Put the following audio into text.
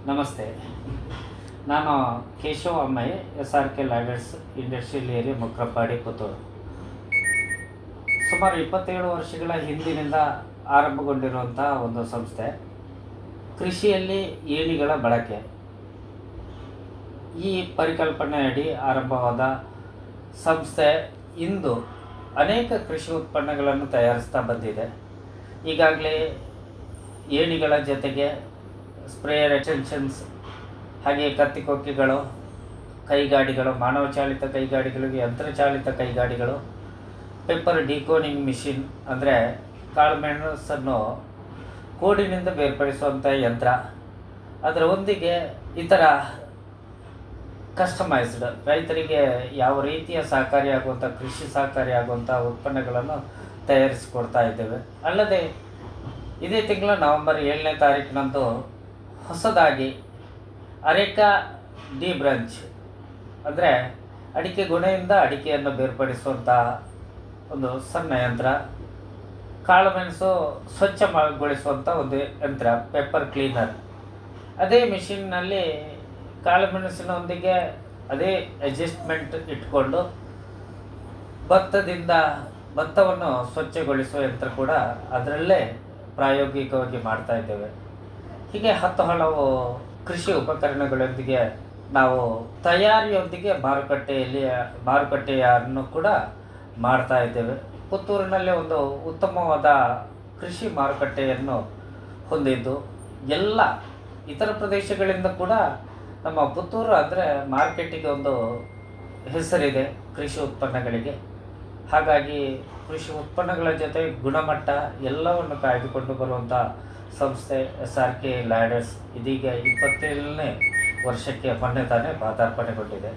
ನಮಸ್ತೆ. ನಾನು Keshava Ammayya, SRK ladders industrial area, Mukrapadi, Puttur. ಸುಮಾರು 27 ವರ್ಷಗಳ ಹಿಂದಿನಿಂದ ಆರಂಭಗೊಂಡಿರುವಂಥ ಒಂದು ಸಂಸ್ಥೆ. ಕೃಷಿಯಲ್ಲಿ ಏಣಿಗಳ ಬಳಕೆ, ಈ ಪರಿಕಲ್ಪನೆಯಡಿ ಆರಂಭವಾದ ಸಂಸ್ಥೆ ಇಂದು ಅನೇಕ ಕೃಷಿ ಉತ್ಪನ್ನಗಳನ್ನು ತಯಾರಿಸ್ತಾ ಬಂದಿದೆ. ಈಗಾಗಲೇ ಏಣಿಗಳ ಜೊತೆಗೆ ಸ್ಪ್ರೇಯರ್ ಎಕ್ಸ್ಟೆನ್ಷನ್ಸ್, ಹಾಗೆ ಕತ್ತಿಕೊಕ್ಕಿಗಳು, ಕೈಗಾಡಿಗಳು, ಮಾನವ ಚಾಲಿತ ಕೈಗಾಡಿಗಳು, ಯಂತ್ರಚಾಲಿತ ಕೈಗಾಡಿಗಳು, ಪೆಪ್ಪರ್ ಡಿಕೋನಿಂಗ್ ಮಿಷಿನ್ ಅಂದರೆ ಕಾಳುಮೆಣಸನ್ನು ಕೋಡಿನಿಂದ ಬೇರ್ಪಡಿಸುವಂಥ ಯಂತ್ರ, ಅದರ ಒಂದಿಗೆ ಇತರ ಕಸ್ಟಮೈಸ್ಡ್ ರೈತರಿಗೆ ಯಾವ ರೀತಿಯ ಸಹಕಾರಿಯಾಗುವಂಥ ಕೃಷಿ ಸಹಕಾರಿಯಾಗುವಂಥ ಉತ್ಪನ್ನಗಳನ್ನು ತಯಾರಿಸಿಕೊಡ್ತಾ ಇದ್ದೇವೆ. ಅಲ್ಲದೆ ಇದೇ ತಿಂಗಳ ನವೆಂಬರ್ 7ನೇ ತಾರೀಕಿನಂದು ಹೊಸದಾಗಿ ಅರೇಕಾ ಡಿ ಬ್ರಂಚ್ ಅಂದರೆ ಅಡಿಕೆ ಗೊನೆಯಿಂದ ಅಡಿಕೆಯನ್ನು ಬೇರ್ಪಡಿಸುವಂಥ ಒಂದು ಸಣ್ಣ ಯಂತ್ರ, ಕಾಳುಮೆಣಸು ಸ್ವಚ್ಛಗೊಳಿಸುವಂಥ ಒಂದು ಯಂತ್ರ ಪೆಪ್ಪರ್ ಕ್ಲೀನರ್, ಅದೇ ಮಿಷಿನ್ನಲ್ಲಿ ಕಾಳುಮೆಣಸಿನೊಂದಿಗೆ ಅದೇ ಅಡ್ಜಸ್ಟ್ಮೆಂಟ್ ಇಟ್ಕೊಂಡು ಭತ್ತವನ್ನು ಸ್ವಚ್ಛಗೊಳಿಸುವ ಯಂತ್ರ ಕೂಡ ಅದರಲ್ಲೇ ಪ್ರಾಯೋಗಿಕವಾಗಿ ಮಾಡ್ತಾ ಇದ್ದೇವೆ. ಹೀಗೆ ಹಲವು ಕೃಷಿ ಉಪಕರಣಗಳೊಂದಿಗೆ ನಾವು ತಯಾರಿಯೊಂದಿಗೆ ಮಾರುಕಟ್ಟೆಯನ್ನು ಕೂಡ ಮಾಡ್ತಾ ಇದ್ದೇವೆ. ಪುತ್ತೂರಿನಲ್ಲಿ ಒಂದು ಉತ್ತಮವಾದ ಕೃಷಿ ಮಾರುಕಟ್ಟೆಯನ್ನು ಹೊಂದಿದ್ದು, ಎಲ್ಲ ಇತರ ಪ್ರದೇಶಗಳಿಂದ ಕೂಡ ನಮ್ಮ ಪುತ್ತೂರು ಅಂದರೆ ಮಾರ್ಕೆಟಿಗೆ ಒಂದು ಹೆಸರಿದೆ ಕೃಷಿ ಉತ್ಪನ್ನಗಳಿಗೆ. ಹಾಗಾಗಿ ಕೃಷಿ ಉತ್ಪನ್ನಗಳ ಜೊತೆ ಗುಣಮಟ್ಟ ಎಲ್ಲವನ್ನು ಕಾಯ್ದುಕೊಂಡು ಬರುವಂಥ ಸಂಸ್ಥೆ SRK ಲ್ಯಾಡರ್ಸ್ ಇದೀಗ 27ನೇ ವರ್ಷಕ್ಕೆ ಮೊನ್ನೆ ತಾನೇ ಪಾದಾರ್ಪಣೆಗೊಂಡಿದೆ.